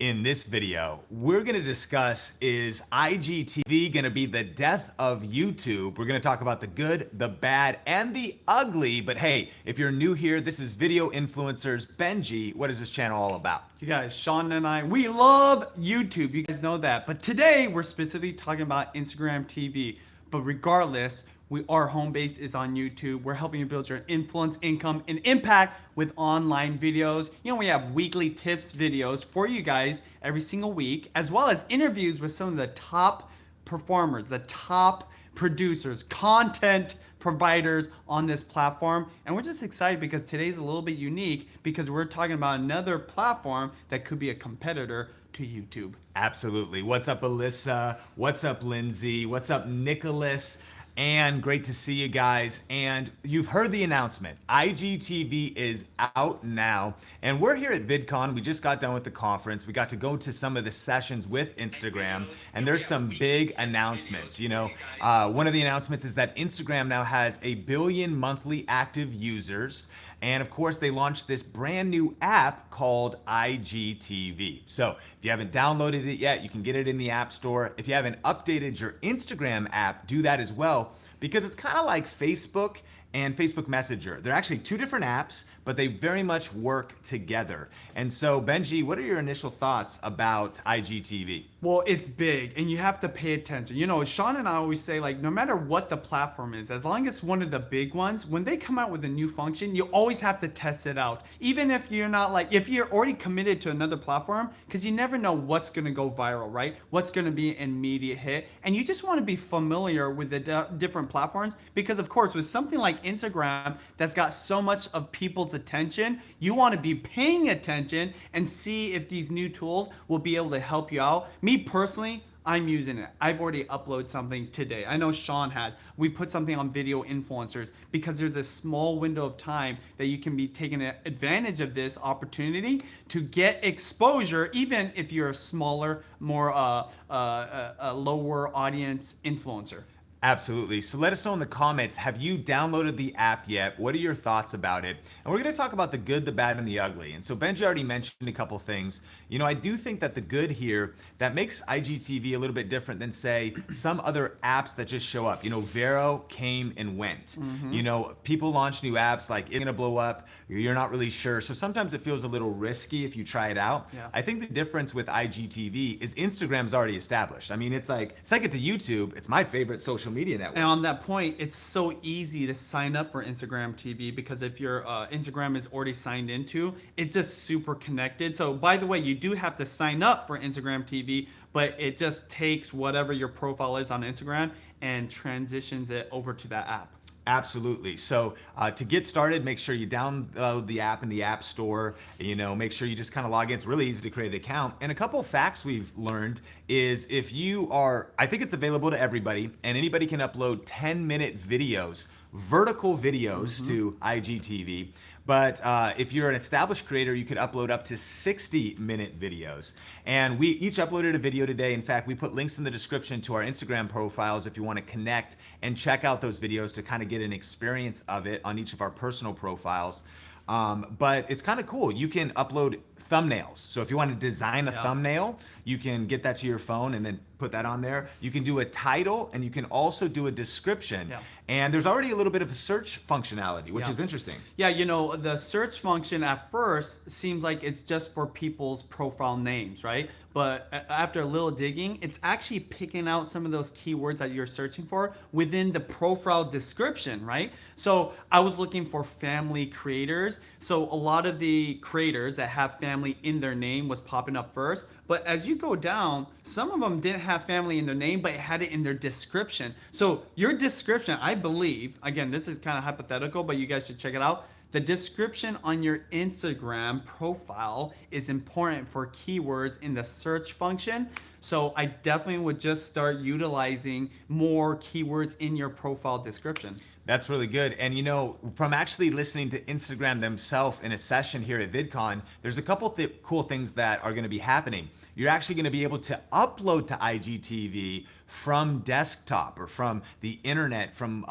In this video, we're going to discuss, is IGTV going to be the death of YouTube? We're going to talk about the good, the bad, and the ugly. But hey, if you're new here, this is Video Influencers Benji. What is this channel all about? You guys, Sean and I, we love YouTube. You guys know that. But today, we're specifically talking about Instagram TV. But regardless, our home base is on YouTube. We're helping you build your influence, income, and impact with online videos. You know, we have weekly tips videos for you guys every single week, as well as interviews with some of the top performers, the top producers, content providers on this platform. And we're just excited because today's a little bit unique because we're talking about another platform that could be a competitor to YouTube. Absolutely. What's up, Alyssa? What's up, Lindsay? What's up, Nicholas? And great to see you guys. And you've heard the announcement. IGTV is out now. And we're here at VidCon. We just got done with the conference. We got to go to some of the sessions with Instagram. And there's some big announcements. You know, one of the announcements is that Instagram now has 1 billion monthly active users. And of course, they launched this brand new app called IGTV. So if you haven't downloaded it yet, you can get it in the App Store. If you haven't updated your Instagram app, do that as well, because it's kind of like Facebook and Facebook Messenger. They're actually two different apps, but they very much work together. And so, Benji, what are your initial thoughts about IGTV? Well, it's big and you have to pay attention. You know, Sean and I always say, like, no matter what the platform is, as long as it's one of the big ones, when they come out with a new function, you always have to test it out. Even if you're not like, if you're already committed to another platform, because you never know what's gonna go viral, right? What's gonna be an immediate hit. And you just wanna be familiar with the different platforms because, of course, with something like Instagram that's got so much of people's attention, you wanna be paying attention and see if these new tools will be able to help you out. Me personally, I'm using it. I've already uploaded something today. I know Sean has. We put something on Video Influencers because there's a small window of time that you can be taking advantage of this opportunity to get exposure, even if you're a smaller, more a lower audience influencer. Absolutely. So let us know in the comments, have you downloaded the app yet? What are your thoughts about it? And we're going to talk about the good, the bad, and the ugly. And so Benji already mentioned a couple things. You know, I do think that the good here, that makes IGTV a little bit different than, say, some other apps that just show up. You know, Vero came and went. You know, people launch new apps like, it's going to blow up. You're not really sure. So sometimes it feels a little risky if you try it out. Yeah. I think the difference with IGTV is Instagram's already established. I mean, it's like it to YouTube. It's my favorite social media network. And on that point, it's so easy to sign up for Instagram TV because if your Instagram is already signed into, it's just super connected. So by the way, you do have to sign up for Instagram TV, but it just takes whatever your profile is on Instagram and transitions it over to that app. Absolutely. So to get started, make sure you download the app in the App Store. You know, make sure you just kind of log in. It's really easy to create an account. And a couple of facts we've learned is if you are, I think it's available to everybody, and anybody can upload 10-minute videos, vertical videos to IGTV. But if you're an established creator, you could upload up to 60-minute videos. And we each uploaded a video today. In fact, we put links in the description to our Instagram profiles if you want to connect and check out those videos to kind of get an experience of it on each of our personal profiles. But it's kind of cool. You can upload thumbnails. So if you want to design a thumbnail, you can get that to your phone and then put that on there. You can do a title and you can also do a description. And there's already a little bit of a search functionality, which is interesting. Yeah, you know, the search function at first seems like it's just for people's profile names, right? But after a little digging, it's actually picking out some of those keywords that you're searching for within the profile description, right? So I was looking for family creators. So a lot of the creators that have family in their name was popping up first. But as you go down, some of them didn't have family in their name, but it had it in their description. So your description, I believe, again, this is kind of hypothetical, but you guys should check it out. The description on your Instagram profile is important for keywords in the search function. So I definitely would just start utilizing more keywords in your profile description. That's really good. And you know, from actually listening to Instagram themselves in a session here at VidCon, there's a couple cool things that are going to be happening. You're actually going to be able to upload to IGTV from desktop or from the internet, from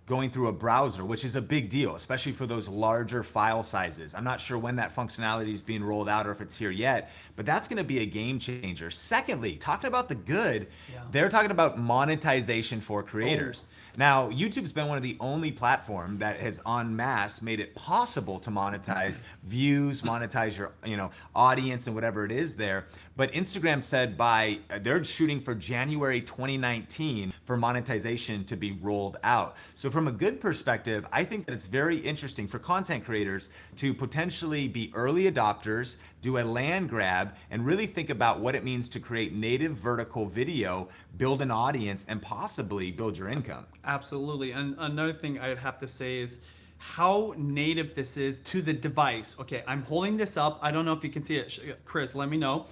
going through a browser, which is a big deal, especially for those larger file sizes. I'm not sure when that functionality is being rolled out or if it's here yet, but that's going to be a game changer. Secondly, talking about the good, they're talking about monetization for creators. Now, YouTube's been one of the only platform that has en masse made it possible to monetize views, monetize your audience and whatever it is there. But Instagram said they're shooting for January 2019 for monetization to be rolled out. So from a good perspective, I think that it's very interesting for content creators to potentially be early adopters, do a land grab, and really think about what it means to create native vertical video, build an audience, and possibly build your income. Absolutely. And another thing I'd have to say is how native this is to the device. Okay, I'm holding this up. I don't know if you can see it. Chris, let me know.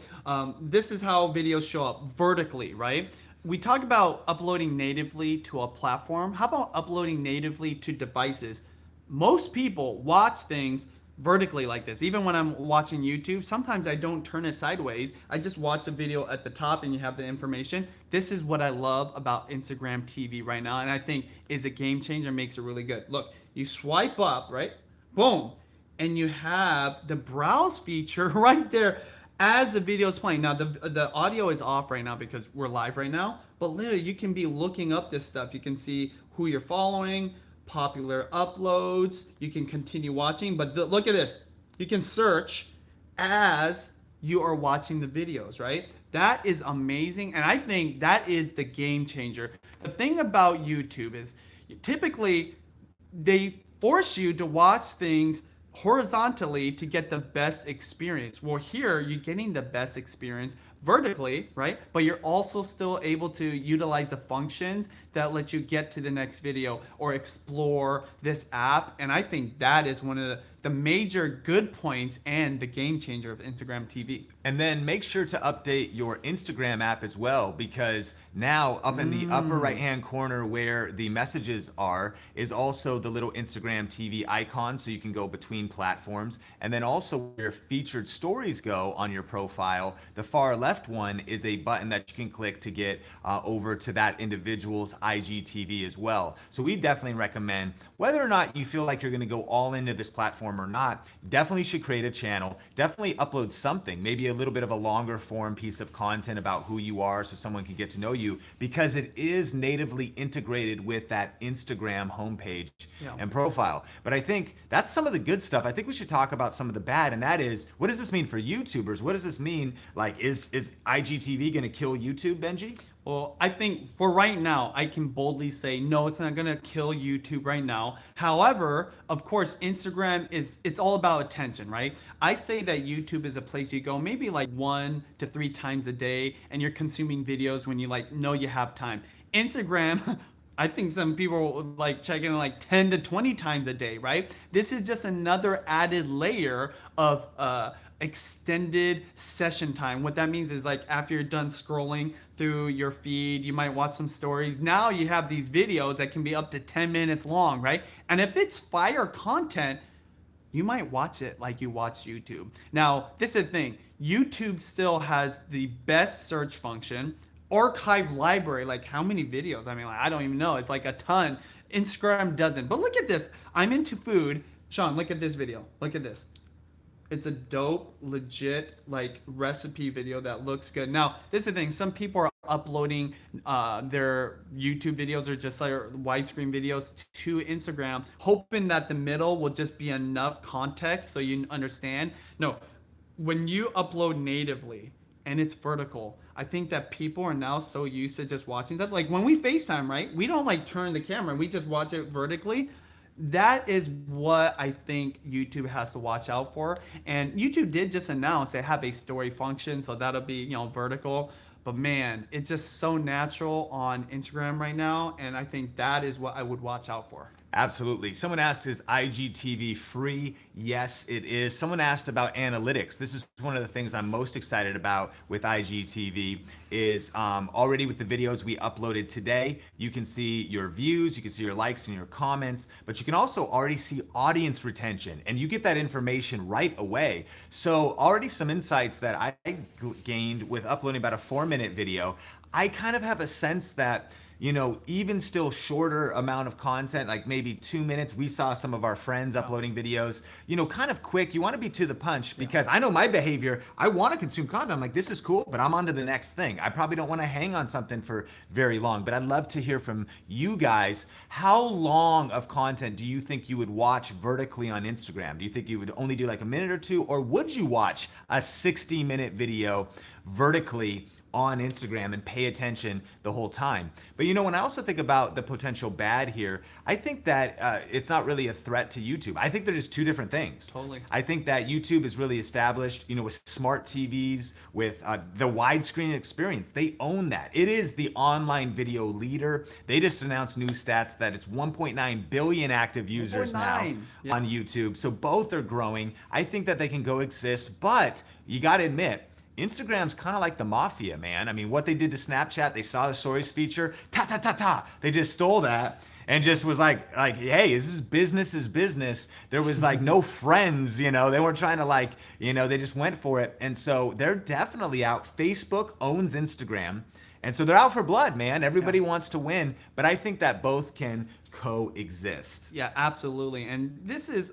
This is how videos show up vertically, right? We talk about uploading natively to a platform. How about uploading natively to devices? Most people watch things vertically like this. Even when I'm watching YouTube, sometimes I don't turn it sideways. I just watch the video at the top and you have the information. This is what I love about Instagram TV right now, and I think is a game changer, makes it really good. Look, you swipe up, right? Boom. And you have the browse feature right there as the video is playing. Now the audio is off right now because we're live right now, but literally you can be looking up this stuff. You can see who you're following, popular uploads, you can continue watching, but look at this. You can search as you are watching the videos, right? That is amazing, and I think that is the game changer. The thing about YouTube is typically they force you to watch things horizontally to get the best experience. Well, here you're getting the best experience vertically, right? But you're also still able to utilize the functions that let you get to the next video or explore this app. And I think that is one of the major good points and the game changer of Instagram TV. And then make sure to update your Instagram app as well, because now up in the upper right hand corner where the messages are is also the little Instagram TV icon, so you can go between platforms. And then also where featured stories go on your profile, the far left one is a button that you can click to get over to that individual's IGTV as well. So we definitely recommend, whether or not you feel like you're going to go all into this platform or not, definitely should create a channel, definitely upload something, maybe a little bit of a longer form piece of content about who you are so someone can get to know you, because it is natively integrated with that Instagram homepage and profile. But I think that's some of the good stuff. I think we should talk about some of the bad, and that is, what does this mean for YouTubers? What does this mean? Like, is IGTV going to kill YouTube, Benji? Well, I think for right now, I can boldly say, no, it's not going to kill YouTube right now. However, of course, Instagram it's all about attention, right? I say that YouTube is a place you go maybe like 1 to 3 times a day, and you're consuming videos when you know you have time. Instagram, I think some people like checking it like 10 to 20 times a day, right? This is just another added layer of extended session time. What that means is, like, after you're done scrolling through your feed, you might watch some stories. Now you have these videos that can be up to 10 minutes long, right? And if it's fire content, you might watch it like you watch YouTube. Now, this is the thing. YouTube still has the best search function, archive library. Like, how many videos? I mean, like, I don't even know. It's like a ton. Instagram doesn't. But look at this. I'm into food. Sean, look at this video. Look at this. It's a dope, legit, like, recipe video that looks good. Now, this is the thing. Some people are uploading their YouTube videos or just like widescreen videos to Instagram, hoping that the middle will just be enough context so you understand. No, when you upload natively and it's vertical, I think that people are now so used to just watching stuff. Like when we FaceTime, right? We don't like turn the camera. We just watch it vertically. That is what I think YouTube has to watch out for. And YouTube did just announce they have a story function, so that'll be, vertical. But man, it's just so natural on Instagram right now, and I think that is what I would watch out for. Absolutely. Someone asked, is IGTV free? Yes, it is. Someone asked about analytics. This is one of the things I'm most excited about with IGTV is already with the videos we uploaded today, you can see your views, you can see your likes and your comments, but you can also already see audience retention, and you get that information right away. So already some insights that I gained with uploading about a 4-minute video. I kind of have a sense that even still shorter amount of content, like maybe 2 minutes. We saw some of our friends uploading videos, kind of quick. You want to be to the punch because I know my behavior. I want to consume content. I'm like, this is cool, but I'm on to the next thing. I probably don't want to hang on something for very long, but I'd love to hear from you guys. How long of content do you think you would watch vertically on Instagram? Do you think you would only do like a minute or two, or would you watch a 60-minute video vertically on Instagram and pay attention the whole time? But when I also think about the potential bad here, I think that it's not really a threat to YouTube. I think they're just two different things. Totally. I think that YouTube is really established, with smart TVs, with the widescreen experience. They own that. It is the online video leader. They just announced new stats that it's 1.9 billion active users now on YouTube. So both are growing. I think that they can coexist, but you got to admit, Instagram's kind of like the mafia, man. I mean, what they did to Snapchat, they saw the stories feature, they just stole that and just was like, hey, this is business is business. There was like no friends, they weren't trying to they just went for it. And so they're definitely out. Facebook owns Instagram. And so they're out for blood, man. Everybody wants to win, but I think that both can coexist. Yeah, absolutely. And this is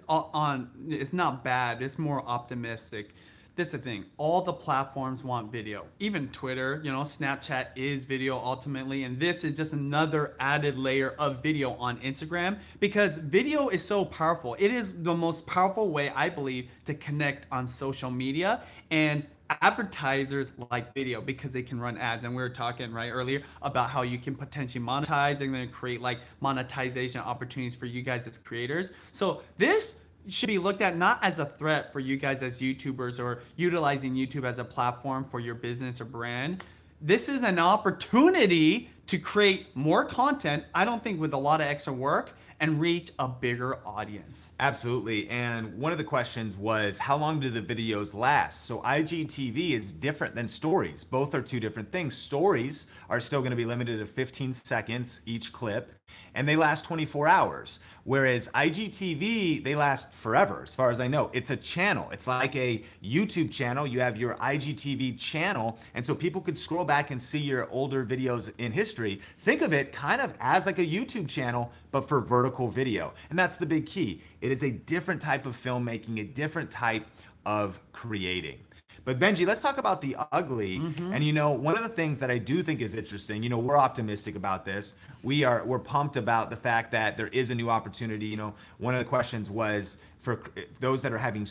it's not bad. It's more optimistic. This is the thing. All the platforms want video. Even Twitter, Snapchat is video ultimately. And this is just another added layer of video on Instagram because video is so powerful. It is the most powerful way, I believe, to connect on social media. And advertisers like video because they can run ads, and we were talking earlier about how you can potentially monetize and then create like monetization opportunities for you guys as creators. So this should be looked at not as a threat for you guys as YouTubers or utilizing YouTube as a platform for your business or brand. This is an opportunity to create more content, I don't think with a lot of extra work, and reach a bigger audience. Absolutely. And one of the questions was, how long do the videos last? So IGTV is different than stories. Both are two different things. Stories are still going to be limited to 15 seconds each clip, and they last 24 hours. Whereas IGTV, they last forever, as far as I know. It's a channel. It's like a YouTube channel. You have your IGTV channel, and so people could scroll back and see your older videos in history. Think of it kind of as like a YouTube channel, but for vertical video. And that's the big key. It is a different type of filmmaking, a different type of creating. But Benji, let's talk about the ugly. And one of the things that I do think is interesting, we're optimistic about this. We're pumped about the fact that there is a new opportunity. One of the questions was for those that are having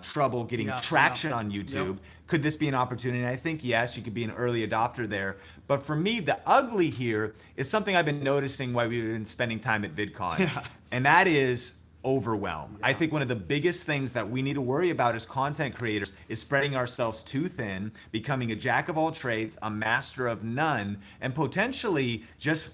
trouble getting traction on YouTube, could this be an opportunity? And I think yes, you could be an early adopter there. But for me, the ugly here is something I've been noticing while we've been spending time at VidCon. And that is overwhelm. I think one of the biggest things that we need to worry about as content creators is spreading ourselves too thin, becoming a jack of all trades, a master of none, and potentially just,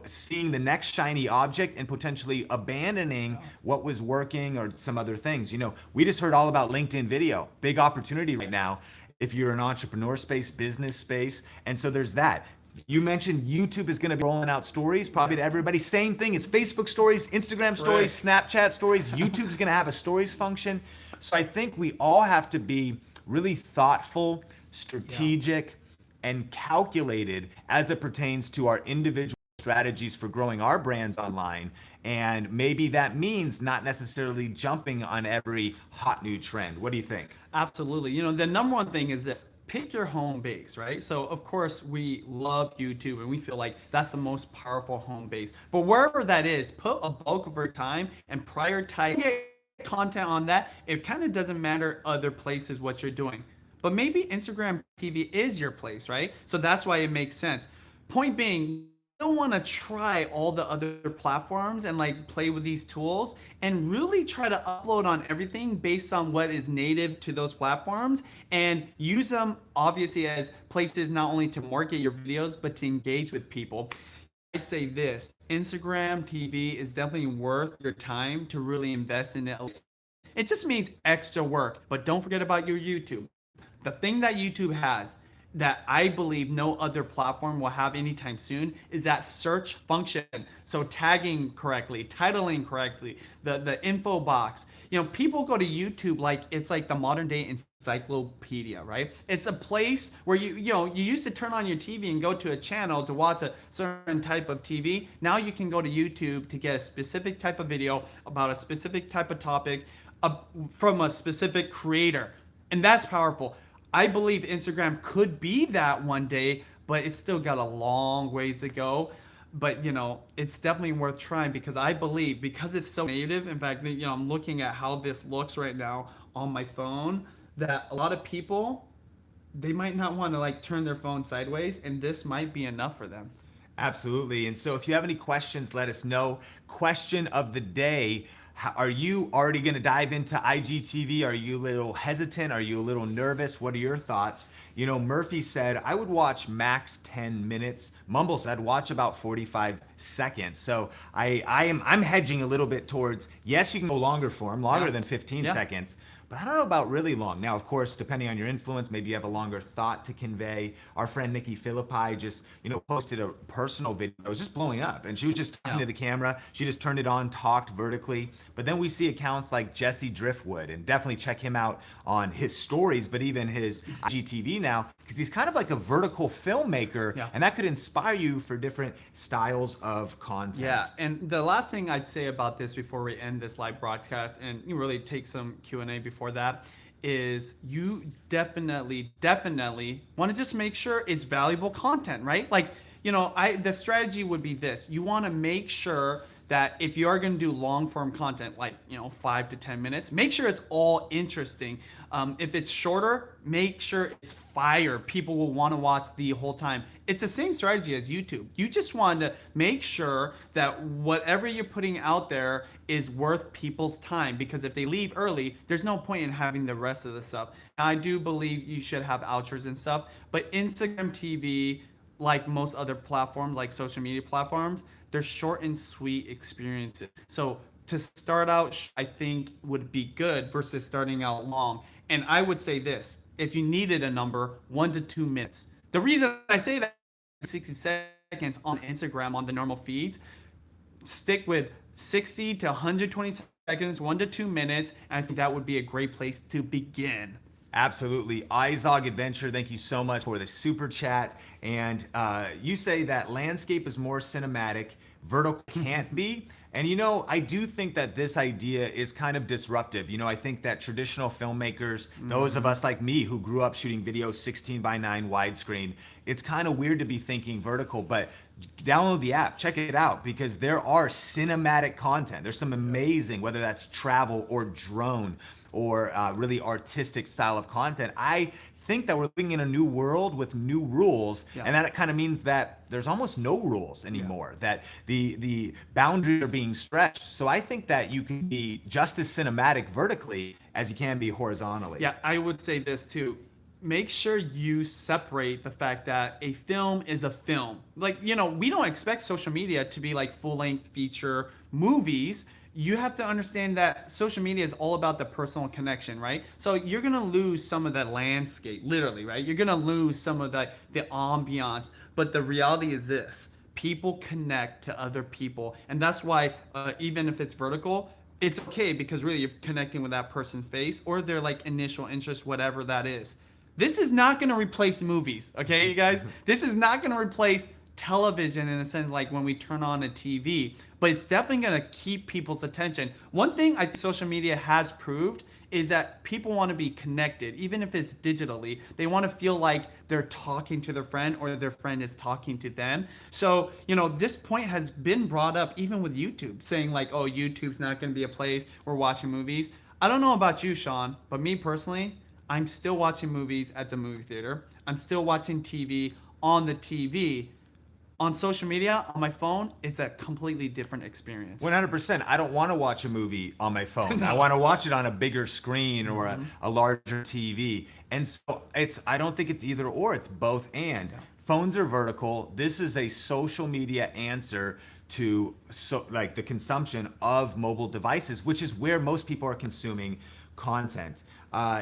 seeing the next shiny object and potentially abandoning what was working or some other things. We just heard all about LinkedIn video, big opportunity right now if you're an entrepreneur space, business space. And so there's that. You mentioned YouTube is going to be rolling out stories probably to everybody. Same thing as Facebook stories, Instagram stories, Snapchat stories. YouTube's going to have a stories function. So I think we all have to be really thoughtful, strategic, and calculated as it pertains to our individual strategies for growing our brands online. And maybe that means not necessarily jumping on every hot new trend. What do you think? Absolutely. The number one thing is this. Pick your home base, right? So of course we love YouTube and we feel like that's the most powerful home base. But wherever that is, put a bulk of your time and prioritize content on that. It kind of doesn't matter other places what you're doing. But maybe Instagram TV is your place, right? So that's why it makes sense. Point being, you don't want to try all the other platforms and play with these tools and really try to upload on everything based on what is native to those platforms and use them obviously as places not only to market your videos but to engage with people. I'd say this: Instagram TV is definitely worth your time to really invest in it. It just means extra work, but don't forget about your YouTube. The thing that YouTube has that I believe no other platform will have anytime soon is that search function. So tagging correctly, titling correctly, the info box. You know, people go to YouTube like it's like the modern day encyclopedia, right? It's a place where you used to turn on your TV and go to a channel to watch a certain type of TV. Now you can go to YouTube to get a specific type of video about a specific type of topic from a specific creator. And that's powerful. I believe Instagram could be that one day, but it's still got a long ways to go. But it's definitely worth trying because I believe because it's so native. In fact, I'm looking at how this looks right now on my phone. That a lot of people, they might not want to like turn their phone sideways, and this might be enough for them. Absolutely. And so if you have any questions, let us know. Question of the day. Are you already going to dive into IGTV? Are you a little hesitant? Are you a little nervous? What are your thoughts? Murphy said, I would watch max 10 minutes. Mumble said, watch about 45 seconds. So I'm hedging a little bit towards, yes, you can go longer form, longer than 15 seconds. But I don't know about really long. Now, of course, depending on your influence, maybe you have a longer thought to convey. Our friend Nikki Philippi just, posted a personal video. It was just blowing up. And she was just talking to the camera. She just turned it on, talked vertically. But then we see accounts like Jesse Driftwood, and definitely check him out on his stories, but even his IGTV now, because he's kind of like a vertical filmmaker, and that could inspire you for different styles of content. Yeah, and the last thing I'd say about this before we end this live broadcast, and you really take some Q&A before that, is you definitely want to just make sure it's valuable content, right? Like, the strategy would be this. You want to make sure that if you are going to do long form content, like 5 to 10 minutes, make sure it's all interesting. If it's shorter, make sure it's fire. People will want to watch the whole time. It's the same strategy as YouTube. You just want to make sure that whatever you're putting out there is worth people's time, because if they leave early, there's no point in having the rest of the stuff. And I do believe you should have outros and stuff, but Instagram TV, like most other platforms, like social media platforms, they're short and sweet experiences. So to start out, I think would be good versus starting out long. And I would say this: if you needed a number, 1 to 2 minutes. The reason I say that, 60 seconds on Instagram on the normal feeds, stick with 60 to 120 seconds, 1 to 2 minutes, and I think that would be a great place to begin. Absolutely. Izog Adventure, thank you so much for the super chat. And you say that landscape is more cinematic, vertical can't be. And I do think that this idea is kind of disruptive. I think that traditional filmmakers, those of us like me who grew up shooting videos 16:9 widescreen, it's kind of weird to be thinking vertical, but download the app, check it out, because there are cinematic content. There's some amazing, whether that's travel or drone or really artistic style of content. I think that we're living in a new world with new rules, and that it kind of means that there's almost no rules anymore, that the boundaries are being stretched. So I think that you can be just as cinematic vertically as you can be horizontally. Yeah, I would say this too. Make sure you separate the fact that a film is a film. Like, we don't expect social media to be like full-length feature movies. You have to understand that social media is all about the personal connection, right? So you're gonna lose some of the landscape, literally, right? You're gonna lose some of the ambiance, but the reality is this: people connect to other people, and that's why even if it's vertical, it's okay, because really you're connecting with that person's face or their like initial interest, whatever that is. This is not gonna replace movies, okay, you guys? This is not gonna replace television in a sense like when we turn on a TV, but it's definitely going to keep people's attention. One thing I think social media has proved is that people want to be connected, even if it's digitally. They want to feel like they're talking to their friend or their friend is talking to them. So, this point has been brought up even with YouTube, saying like, oh, YouTube's not going to be a place we're watching movies. I don't know about you, Sean, but me personally, I'm still watching movies at the movie theater. I'm still watching TV on the TV. On social media, on my phone, it's a completely different experience. 100%. I don't want to watch a movie on my phone. I want to watch it on a bigger screen or a larger TV. And so I don't think it's either or, it's both and. phones are vertical. This is a social media answer to like the consumption of mobile devices, which is where most people are consuming content.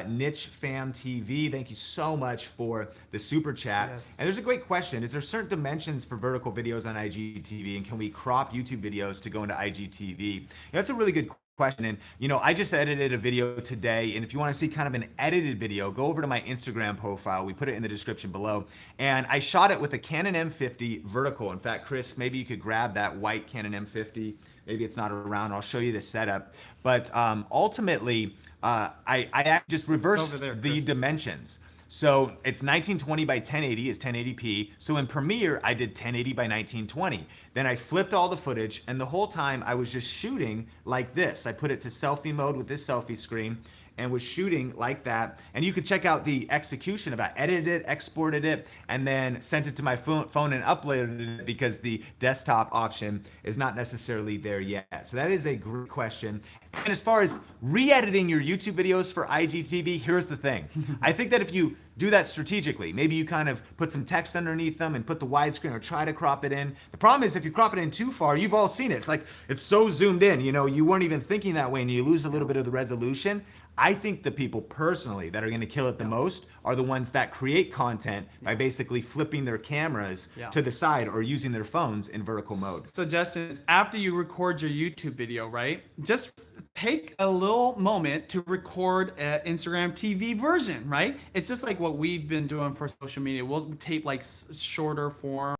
Niche Fam TV, thank you so much for the super chat. Yes. And there's a great question. Is there certain dimensions for vertical videos on IGTV, and can we crop YouTube videos to go into IGTV? That's a really good question. And I just edited a video today, and if you want to see kind of an edited video, go over to my Instagram profile. We put it in the description below, and I shot it with a Canon M50 vertical. In fact, Chris, maybe you could grab that white Canon M50. Maybe it's not around. I'll show you the setup. But ultimately, I just reversed the dimensions. So it's 1920 by 1080 is 1080p. So in Premiere, I did 1080 by 1920. Then I flipped all the footage, and the whole time I was just shooting like this. I put it to selfie mode with this selfie screen and was shooting like that. And you could check out the execution of it. I edited it, exported it, and then sent it to my phone and uploaded it because the desktop option is not necessarily there yet. So that is a great question. And as far as re-editing your YouTube videos for IGTV, here's the thing. I think that if you do that strategically, maybe you kind of put some text underneath them and put the widescreen or try to crop it in. The problem is if you crop it in too far, you've all seen it. It's like, it's so zoomed in, you weren't even thinking that way and you lose a little bit of the resolution. I think the people personally that are going to kill it the most are the ones that create content by basically flipping their cameras to the side or using their phones in vertical mode. Suggestion is after you record your YouTube video, right? Just take a little moment to record an Instagram TV version, right? It's just like what we've been doing for social media. We'll tape like shorter form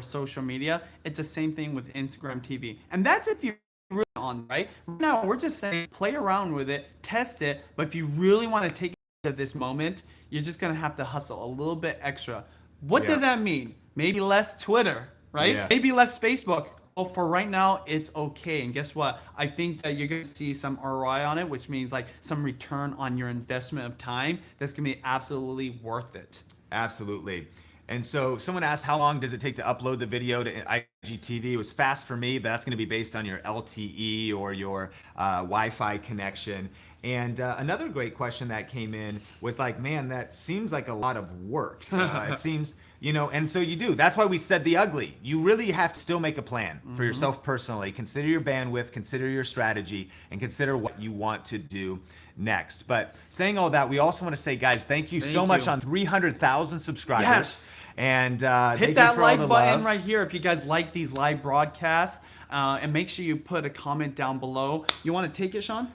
social media. It's the same thing with Instagram TV. And that's if you really on, right? Right now, we're just saying play around with it, test it, but if you really want to take advantage of this moment, you're just going to have to hustle a little bit extra. What does that mean? Maybe less Twitter, right? Maybe less Facebook. Well, for right now, it's okay. And guess what? I think that you're going to see some ROI on it, which means like some return on your investment of time that's going to be absolutely worth it. Absolutely. And so someone asked, how long does it take to upload the video to IGTV? It was fast for me, but that's going to be based on your LTE or your Wi-Fi connection. And another great question that came in was like, man, that seems like a lot of work. It seems, and so you do. That's why we said the ugly. You really have to still make a plan for yourself personally. Consider your bandwidth, consider your strategy, and consider what you want to do next. But saying all that, we also want to say, guys, thank you so much on 300,000 subscribers. Yes. And hit that like button right here if you guys like these live broadcasts. And make sure you put a comment down below. You want to take it, Sean?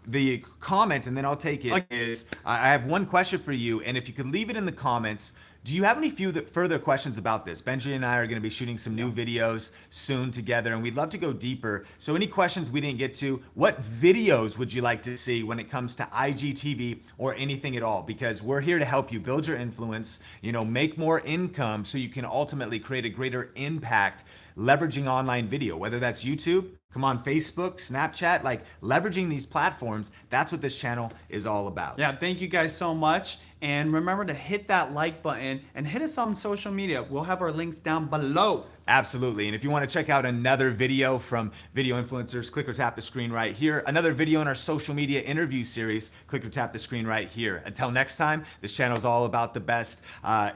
The comment, and then I'll take it, is I have one question for you, and if you could leave it in the comments. Do you have any further questions about this? Benji and I are going to be shooting some new videos soon together, and we'd love to go deeper. So any questions we didn't get to, what videos would you like to see when it comes to IGTV or anything at all? Because we're here to help you build your influence, make more income so you can ultimately create a greater impact leveraging online video, whether that's YouTube, come on, Facebook, Snapchat, like leveraging these platforms. That's what this channel is all about. Yeah, thank you guys so much. And remember to hit that like button and hit us on social media. We'll have our links down below. Absolutely. And if you want to check out another video from video influencers, click or tap the screen right here. Another video in our social media interview series, click or tap the screen right here. Until next time, this channel is all about the best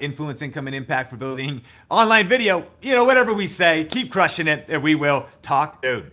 influence, income, and impact for building online video. Whatever we say, keep crushing it, and we will talk soon.